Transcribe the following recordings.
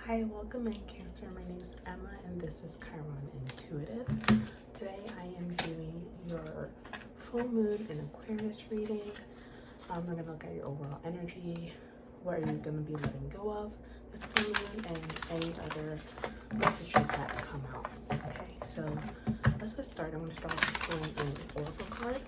Hi, welcome in Cancer. My name is Emma and this is Chiron Intuitive. Today I am doing your full moon in Aquarius reading. We're going to look at your overall energy. What are you going to be letting go of this full moon and any other messages that come out. Okay, so let's get started. I'm going to start with pulling an oracle card.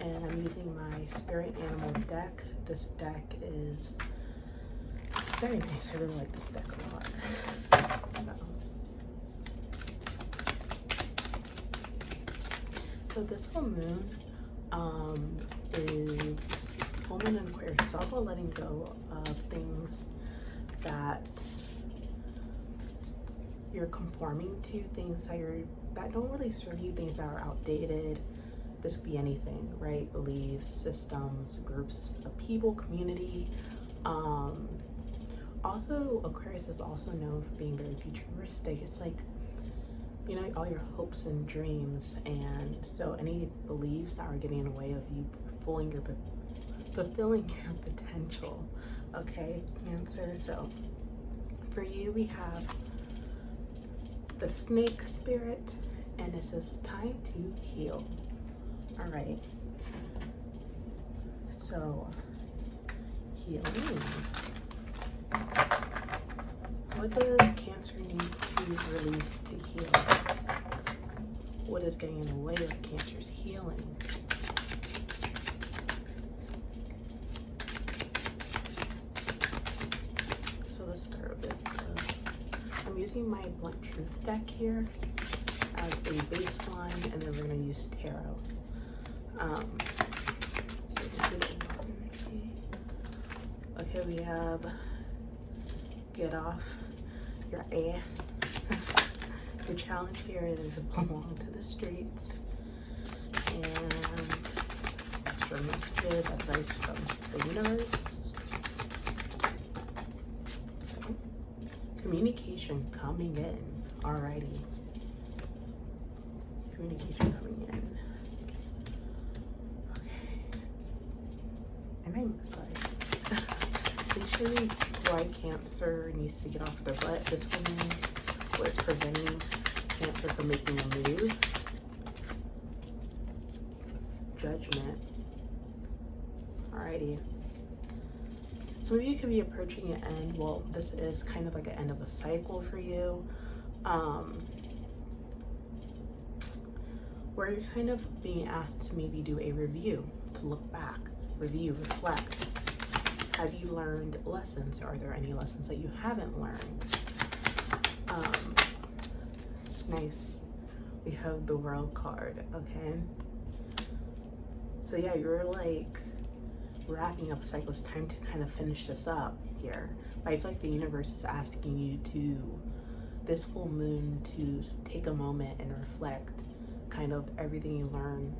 And I'm using my spirit animal deck. This deck is very nice. I really like this deck a lot. So this full moon is full moon in Aquarius. It's all about letting go of things that you're conforming to, things that don't really serve you, things that are outdated. This could be anything, right? Beliefs, systems, groups of people, community. Also, Aquarius is also known for being very futuristic. It's like, you know, all your hopes and dreams, and so any beliefs that are getting in the way of you fulfilling your potential. Okay, Cancer. So for you, we have the snake spirit, and it says time to heal. All right. So healing. What does Cancer need to release to heal? What is getting in the way of Cancer's healing? So let's start with I'm using my Blunt Truth deck here as a baseline, and then we're going to use tarot. Okay, we have get off your ass. Your challenge here is belong to the streets, and extra messages, advice from the universe. Okay. Communication coming in. Alrighty. Communication coming in. Okay. And I'm sorry. Basically, why Cancer needs to get off their butt. This one, what is preventing Cancer from making a move? Judgment. Alrighty. Some of you could be approaching an end. Well, this is kind of like an end of a cycle for you. Where you're kind of being asked to maybe do a review, to look back, review, reflect. Have you learned lessons? Are there any lessons that you haven't learned? Nice. We have the World card, okay? So yeah, you're like wrapping up a cycle. It's time to kind of finish this up here. But I feel like the universe is asking you to, this full moon, to take a moment and reflect kind of everything you learned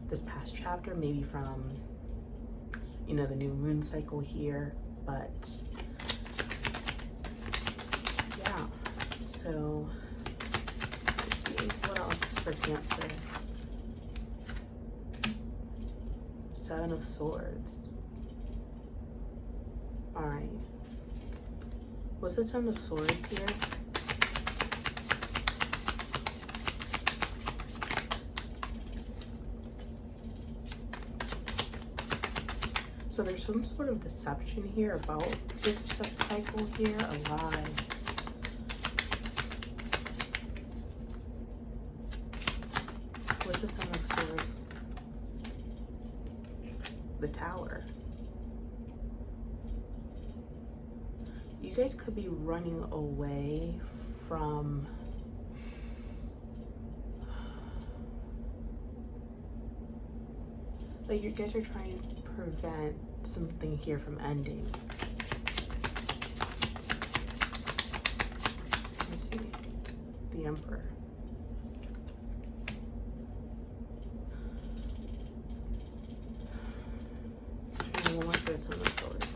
this past chapter, maybe from, you know, the new moon cycle here, but yeah. So let's see what else for Cancer. 7 of Swords. All right. What's the 7 of Swords here? So there's some sort of deception here about this cycle here, a lie. What's the 7 of Swords? The Tower. You guys could be running away from like you guys are trying to prevent something here from ending. Let's see. The Emperor. Trying one more for some of the swords.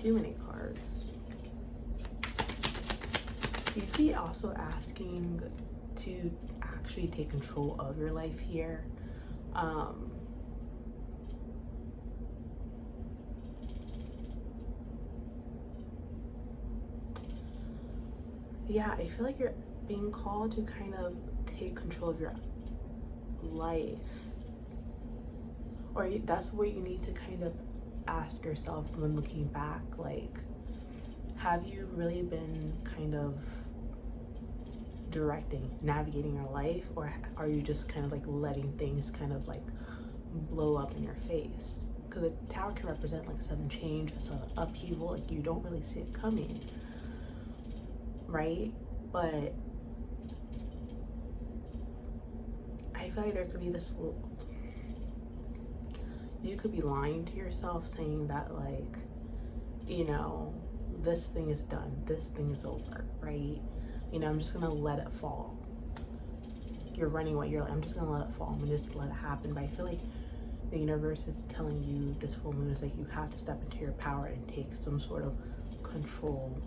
Too many cards. You'd be also asking to actually take control of your life here. yeah, I feel like you're being called to kind of take control of your life, or that's what you need to kind of ask yourself when looking back. Like, have you really been kind of navigating your life, or are you just kind of like letting things kind of like blow up in your face? Because the tower can represent like a sudden change, a sudden upheaval, like you don't really see it coming, right? But I feel like there could be this, you could be lying to yourself saying that, like, you know, this thing is done, this thing is over, right? You know, I'm just gonna let it fall. You're running away, you're like, I'm just gonna let it fall, I'm gonna just let it happen. But I feel like the universe is telling you this full moon is like you have to step into your power and take some sort of control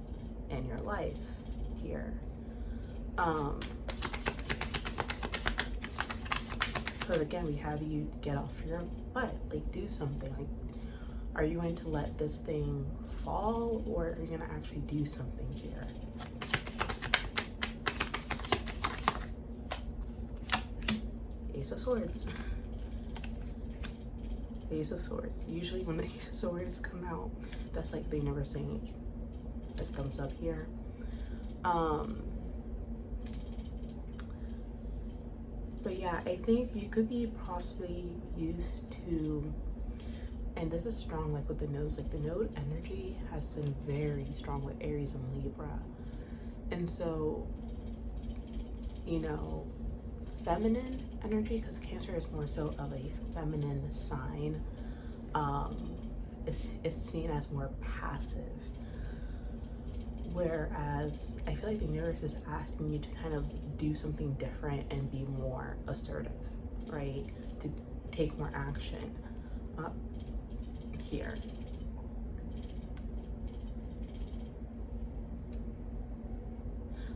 in your life here. But again, we have you get off your butt, like do something. Like, are you going to let this thing fall, or are you gonna actually do something here? Ace of Swords. Ace of Swords. Usually when the Ace of Swords come out, that's like the universe saying a thumbs up here. But yeah, I think you could be possibly used to, and this is strong, like with the nodes, like the node energy has been very strong with Aries and Libra. And so, you know, feminine energy, because Cancer is more so of a feminine sign, is seen as more passive. Whereas I feel like the universe is asking you to kind of do something different and be more assertive, right? To take more action up here.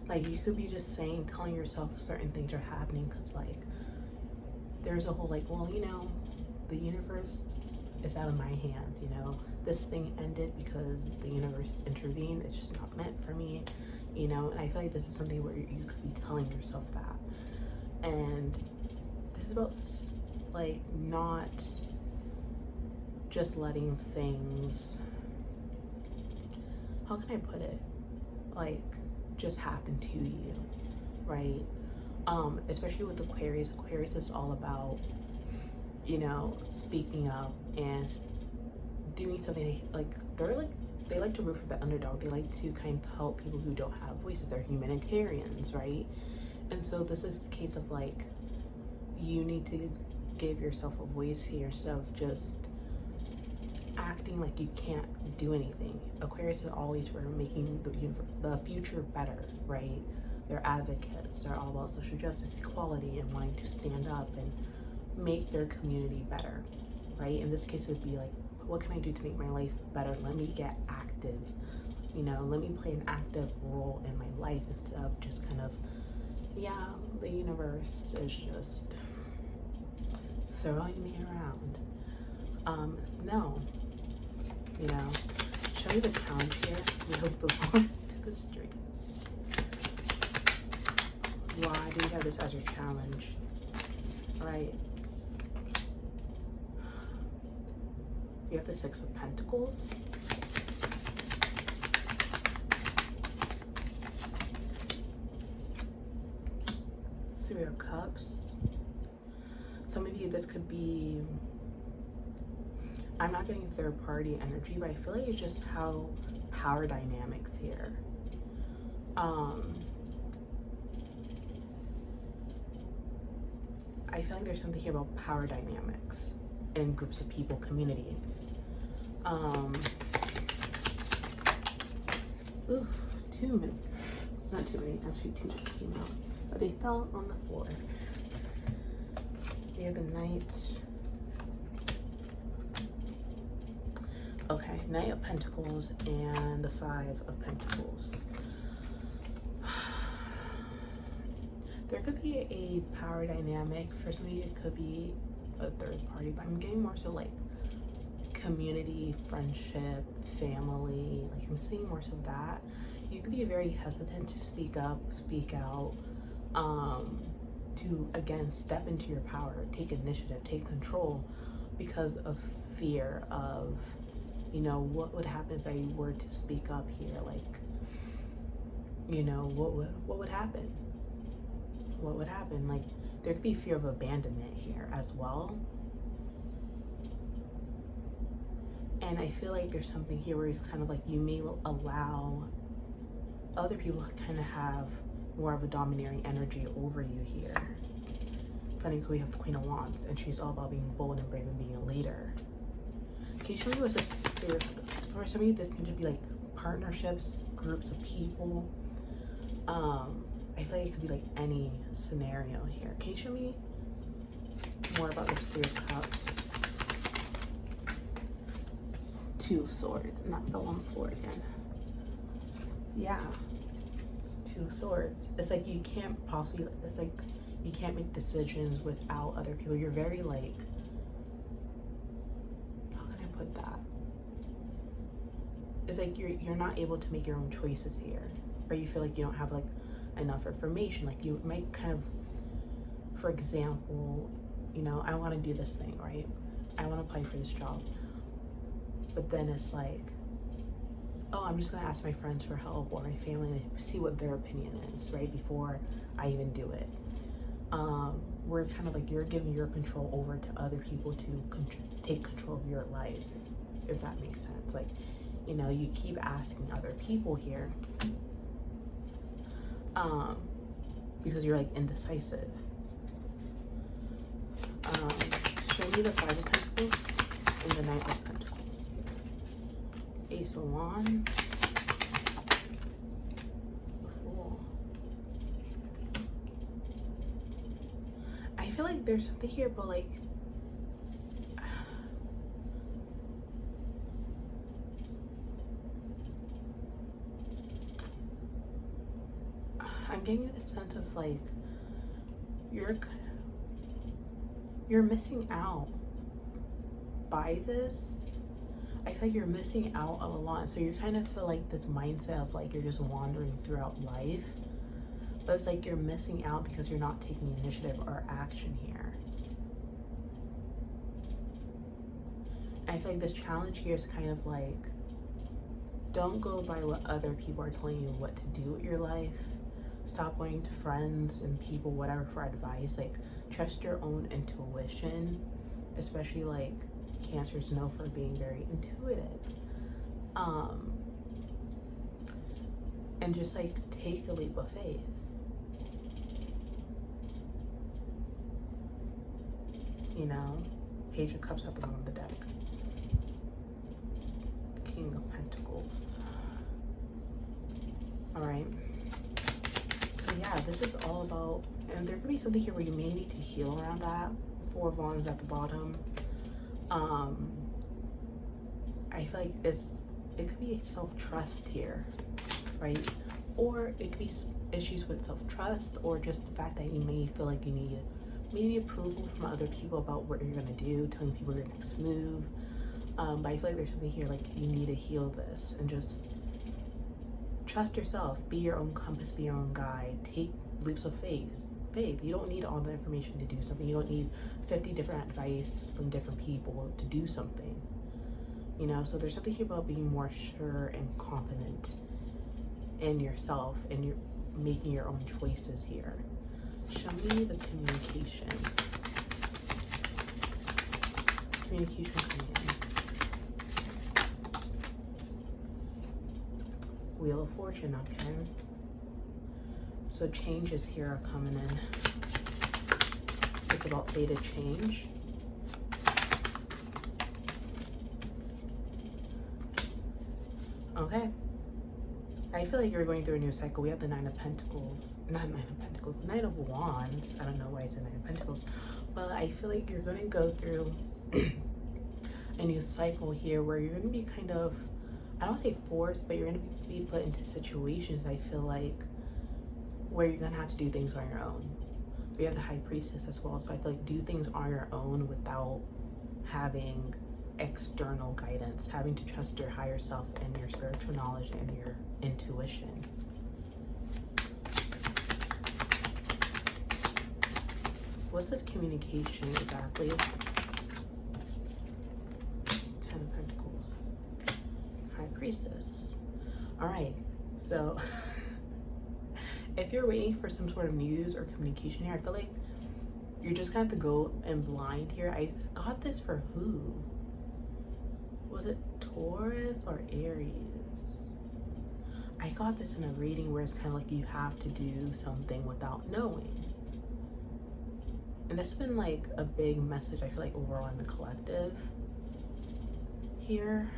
Like, you could be just telling yourself certain things are happening because, like, there's a whole, like, well, you know, the universe is out of my hands, you know, this thing ended because the universe intervened, it's just not meant for me, you know. And I feel like this is something where you could be telling yourself that. And this is about, like, not just letting things, how can I put it, like, just happen to you, right? Especially with Aquarius. Aquarius is all about, you know, speaking up and doing something. Like, they like to root for the underdog. They like to kind of help people who don't have voices. They're humanitarians, right? And so this is the case of, like, you need to give yourself a voice here instead of just acting like you can't do anything. Aquarius is always for making the future better, right? They're advocates. They're all about social justice, equality, and wanting to stand up and make their community better, right? In this case, it would be like, what can I do to make my life better? Let me get active, you know, let me play an active role in my life instead of just kind of, yeah, the universe is just throwing me around. No, you know, show you the challenge here. We hope belong to the streets. Why do you have this as your challenge, right? You have the Six of Pentacles. Three of Cups. Some of you, this could be, I'm not getting third party energy, but I feel like it's just how power dynamics here. I feel like there's something here about power dynamics in groups of people, community. Oof, not too many, actually two just came out, but they fell on the floor. We have the Knight. Okay, Knight of Pentacles and the Five of Pentacles. There could be a power dynamic. For some of you, it could be a third party, but I'm getting more so like community, friendship, family, like I'm seeing more so that. You could be very hesitant to speak up, speak out, to again step into your power, take initiative, take control, because of fear of, you know, what would happen if I were to speak up here? Like, you know, what would happen? What would happen? Like, there could be fear of abandonment here as well. And I feel like there's something here where it's kind of like you may allow other people to kind of have more of a domineering energy over you here. Funny because we have the Queen of Wands, and she's all about being bold and brave and being a leader. Can you show me what's this? For some of you, this can just be like partnerships, groups of people. I feel like it could be like any scenario here. Can you show me more about this Three of Cups? Two of Swords, and that fell on the floor again. Yeah, Two of Swords. It's like you can't possibly, it's like you can't make decisions without other people. You're very like, how can I put that? It's like you're not able to make your own choices here, or you feel like you don't have like enough information. Like you might kind of, for example, you know, I want to do this thing, right? I want to apply for this job, but then it's like, oh, I'm just gonna ask my friends for help or my family to see what their opinion is, right, before I even do it. We're kind of like, you're giving your control over to other people to take control of your life, if that makes sense. Like, you know, you keep asking other people here, because you're like indecisive. Show me the Five of Pentacles and the Knight of Pentacles. Ace of Wands. The Fool. I feel like there's something here, but like, I'm getting a sense of like you're missing out by this. I feel like you're missing out on a lot. So you kind of feel like this mindset of like you're just wandering throughout life, but it's like you're missing out because you're not taking initiative or action here. I feel like this challenge here is kind of like, don't go by what other people are telling you what to do with your life. Stop going to friends and people, whatever, for advice. Like, trust your own intuition, especially like Cancer's known for being very intuitive. And just like take a leap of faith. You know, Page of Cups at the bottom of the deck. King of Pentacles. All right. So yeah, this is all about, and there could be something here where you may need to heal around that. Four of Wands at the bottom. I feel like it could be self-trust here, right? Or it could be issues with self-trust, or just the fact that you may feel like you need maybe approval from other people about what you're gonna do, telling people your next move. But I feel like there's something here like you need to heal this and just trust yourself. Be your own compass, be your own guide. Take leaps of faith. You don't need all the information to do something. You don't need 50 different advice from different people to do something. You know, so there's something here about being more sure and confident in yourself, and you're making your own choices here. Show me the communication. Communication coming in. Wheel of Fortune, okay. So changes here are coming in. It's about fated change. Okay. I feel like you're going through a new cycle. We have the Nine of Pentacles. Not Nine of Pentacles. Nine of Wands. I don't know why it's a Nine of Pentacles. But I feel like you're going to go through a new cycle here where you're going to be kind of, I don't say forced, but you're going to be put into situations, I feel like, where you're going to have to do things on your own. We have the High Priestess as well. So I feel like do things on your own without having external guidance, having to trust your higher self and your spiritual knowledge and your intuition. What's this communication exactly? 10 of Pentacles. High Priestess. All right, so if you're waiting for some sort of news or communication here, I feel like you're just gonna have to go in blind here. I got this for who? Was it Taurus or Aries? I got this in a reading where it's kind of like you have to do something without knowing. And that's been like a big message, I feel like, overall in the collective here.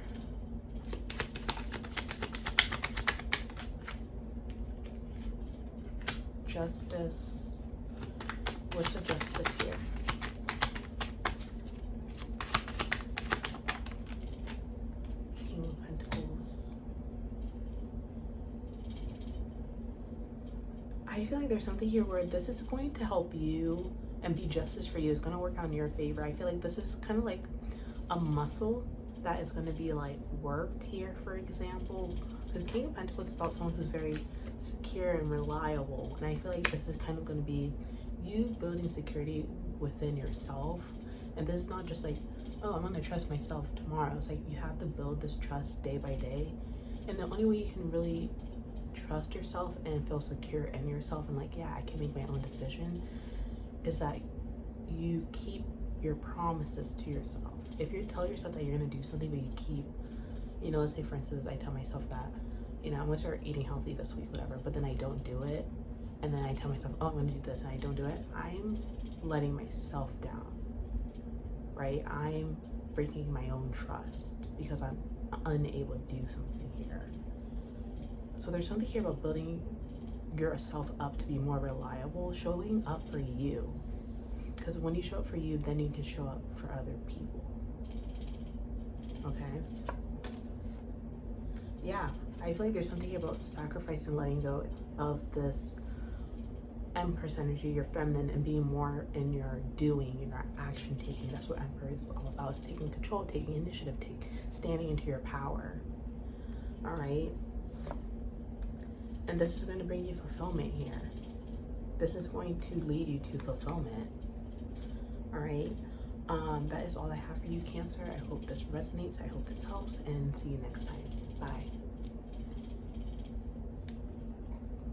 Justice. What's the justice here? King of Pentacles. I feel like there's something here where this is going to help you and be justice for you. It's going to work out in your favor. I feel like this is kind of like a muscle that is going to be like worked here, for example. Because King of Pentacles is about someone who's very secure and reliable. And I feel like this is kind of going to be you building security within yourself. And this is not just like, oh, I'm going to trust myself tomorrow. It's like you have to build this trust day by day. And the only way you can really trust yourself and feel secure in yourself and like, yeah, I can make my own decision, is that you keep your promises to yourself. If you tell yourself that you're going to do something, but you keep, you know, let's say for instance, I tell myself that, you know, I'm going to start eating healthy this week, whatever, but then I don't do it. And then I tell myself, oh, I'm going to do this, and I don't do it. I'm letting myself down, right? I'm breaking my own trust because I'm unable to do something here. So there's something here about building yourself up to be more reliable, showing up for you. Because when you show up for you, then you can show up for other people. Okay? Yeah, I feel like there's something here about sacrifice and letting go of this Empress energy, your feminine, and being more in your doing, in your action taking. That's what Empress is all about, is taking control, taking initiative, standing into your power. All right? And this is going to bring you fulfillment here. This is going to lead you to fulfillment. All right? That is all I have for you, Cancer. I hope this resonates. I hope this helps. And see you next time. Bye.